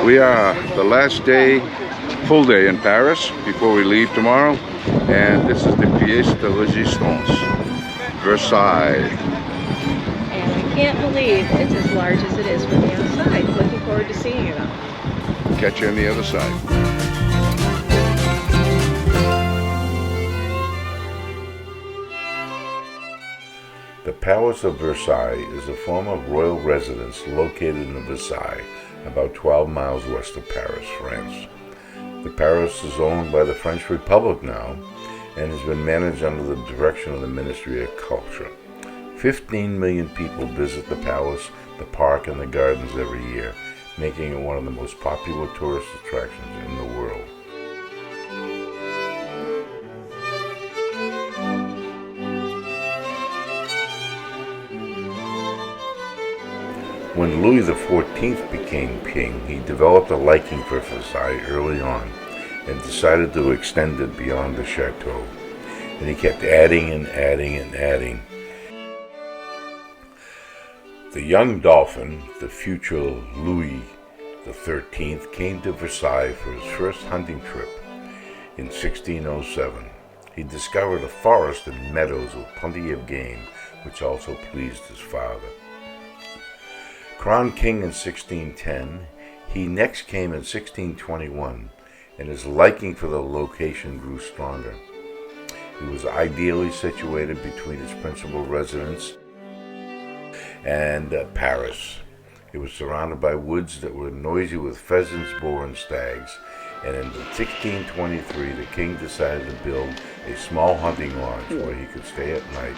We are the last day, full day in Paris before we leave tomorrow, and this is the pièce de résistance, Versailles. And I can't believe it's as large as it is from the outside. Looking forward to seeing it all. Catch you on the other side. The Palace of Versailles is a former royal residence located in Versailles, about 12 miles west of Paris, France. The palace is owned by the French Republic now and has been managed under the direction of the Ministry of Culture. 15 million people visit the palace, the park, and the gardens every year, making it one of the most popular tourist attractions in the world. When Louis XIV became king, he developed a liking for Versailles early on and decided to extend it beyond the chateau. And he kept adding and adding and adding. The young Dauphin, the future Louis XIII, came to Versailles for his first hunting trip in 1607. He discovered a forest and meadows with plenty of game, which also pleased his father. Crowned king in 1610, he next came in 1621, and his liking for the location grew stronger. He was ideally situated between his principal residence and Paris. It was surrounded by woods that were noisy with pheasants, boar, and stags, and in 1623 the king decided to build a small hunting lodge where he could stay at night.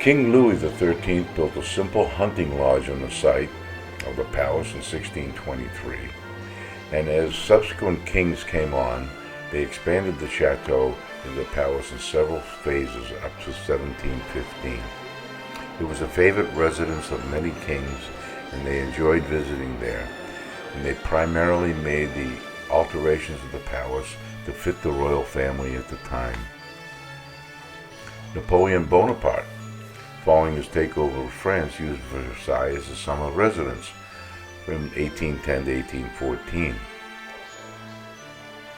King Louis XIII built a simple hunting lodge on the site of the palace in 1623, and as subsequent kings came on, they expanded the chateau and the palace in several phases up to 1715. It was a favorite residence of many kings, and they enjoyed visiting there, and they primarily made the alterations of the palace to fit the royal family at the time. Napoleon Bonaparte, following his takeover of France, used Versailles as a summer residence from 1810 to 1814.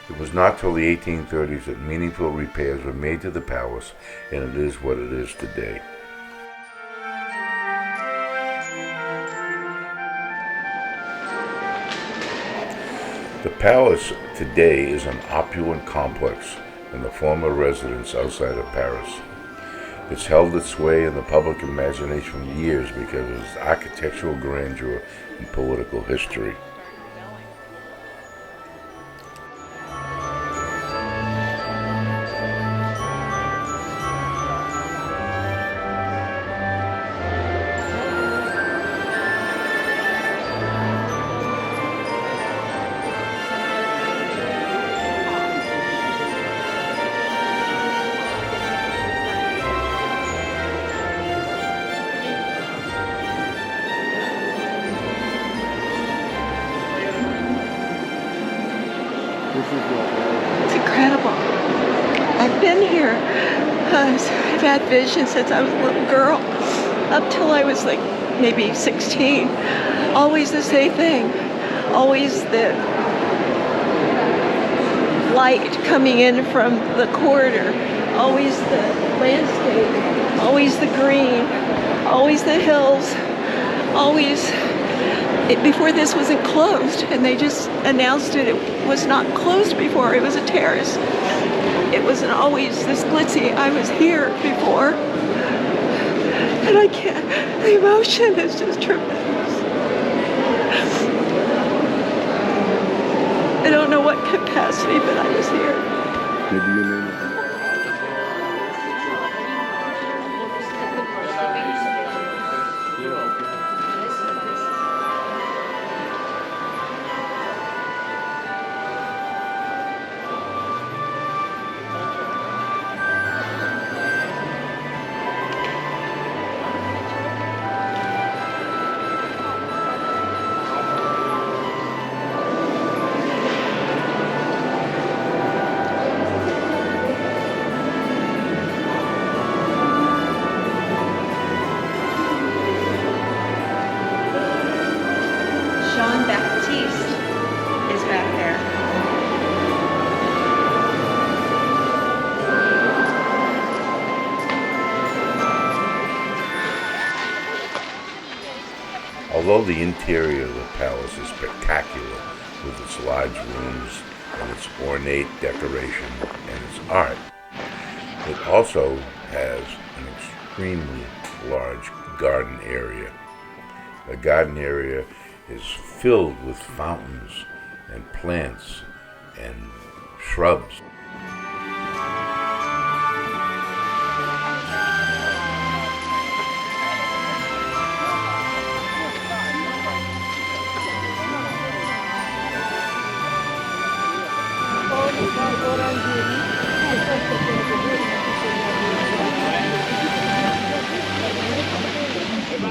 It was not till the 1830s that meaningful repairs were made to the palace, and it is what it is today. The palace today is an opulent complex and the former residence outside of Paris. It's held its sway in the public imagination for years because of its architectural grandeur and political history. It's incredible. I've been here. I've had visions since I was a little girl up till I was like maybe 16. Always the same thing. Always the light coming in from the corridor. Always the landscape. Always the green. Always the hills. Always... before this was enclosed, and they just announced it was not closed before, it was a terrace. It wasn't always this glitzy. I was here before, and I can't, the emotion is just tremendous. I don't know what capacity, but I was here. Maybe you name it. Although the interior of the palace is spectacular with its large rooms and its ornate decoration and its art, it also has an extremely large garden area. The garden area is filled with fountains and plants and shrubs.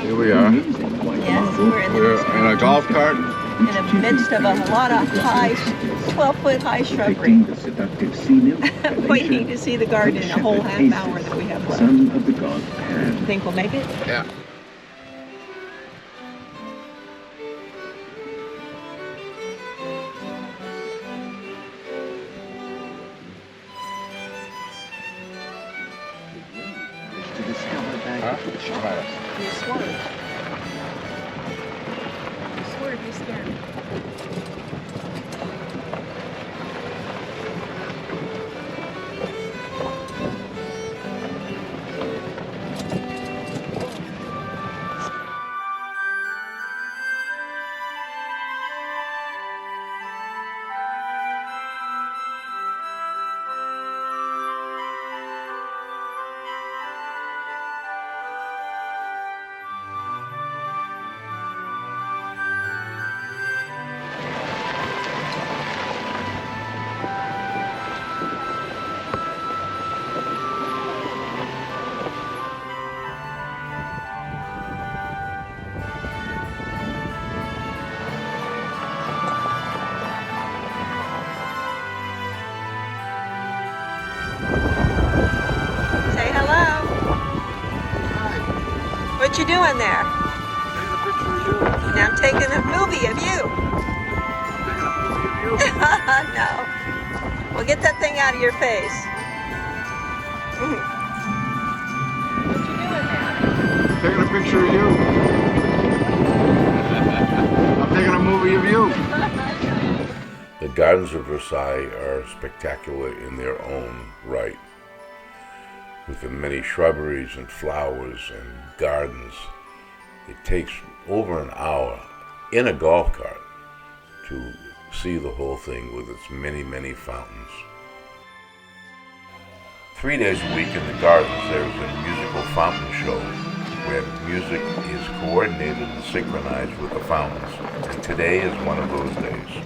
Here we are. Yes, We're in a golf cart. in the midst of a lot of high, 12-foot high shrubbery, waiting to see the garden in a whole half hour that we have left. Think we'll make it? Yeah. Huh? You swerved. You swerved, you scared me. Say hello. What you doing there? Now I'm taking a movie of you. No. Well, get that thing out of your face. What you doing there? Taking a picture of you. I'm taking a movie of you. The gardens of Versailles are spectacular in their own right. With the many shrubberies and flowers and gardens, it takes over an hour in a golf cart to see the whole thing with its many, many fountains. 3 days a week in the gardens there is a musical fountain show where music is coordinated and synchronized with the fountains, and today is one of those days.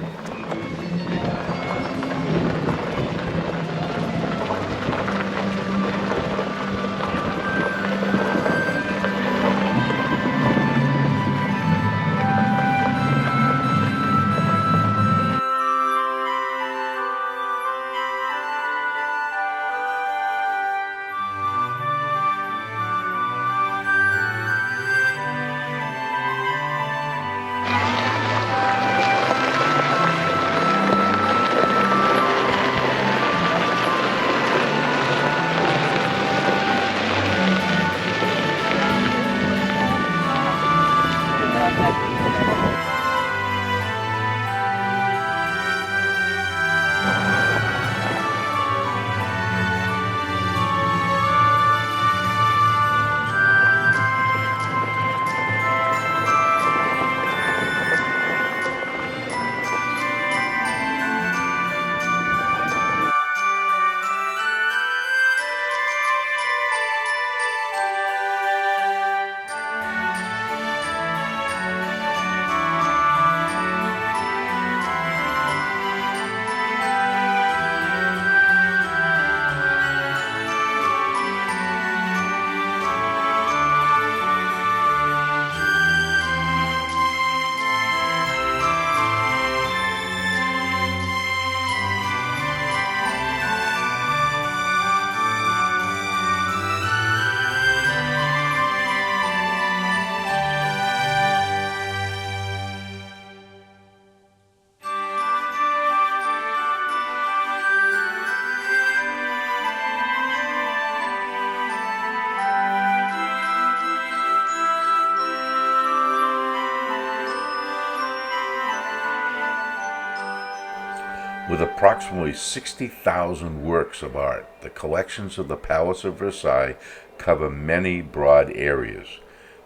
With approximately 60,000 works of art, the collections of the Palace of Versailles cover many broad areas.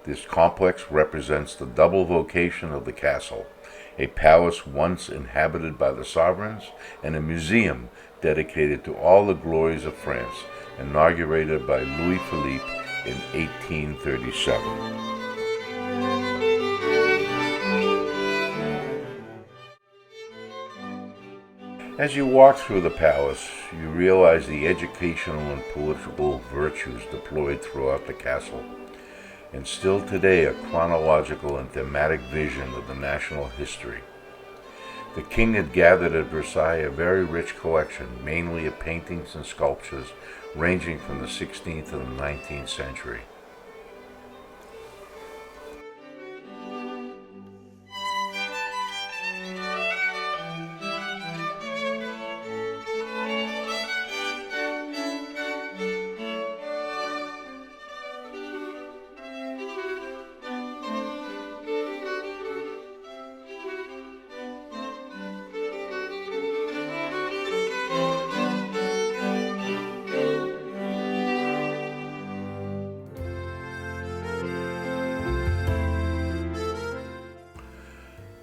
This complex represents the double vocation of the castle, a palace once inhabited by the sovereigns, and a museum dedicated to all the glories of France, inaugurated by Louis Philippe in 1837. As you walk through the palace, you realize the educational and political virtues deployed throughout the castle, and still today a chronological and thematic vision of the national history. The king had gathered at Versailles a very rich collection, mainly of paintings and sculptures ranging from the 16th to the 19th century.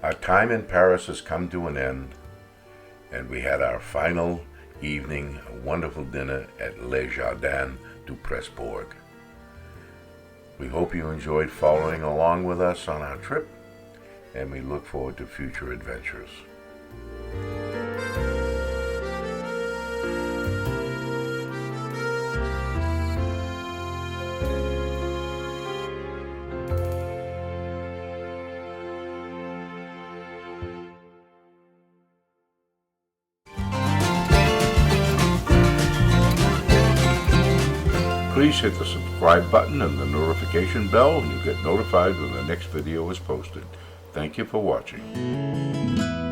Our time in Paris has come to an end, and we had our final evening, a wonderful dinner at Les Jardins du Presbourg. We hope you enjoyed following along with us on our trip, and we look forward to future adventures. Please hit the subscribe button and the notification bell and you'll get notified when the next video is posted. Thank you for watching.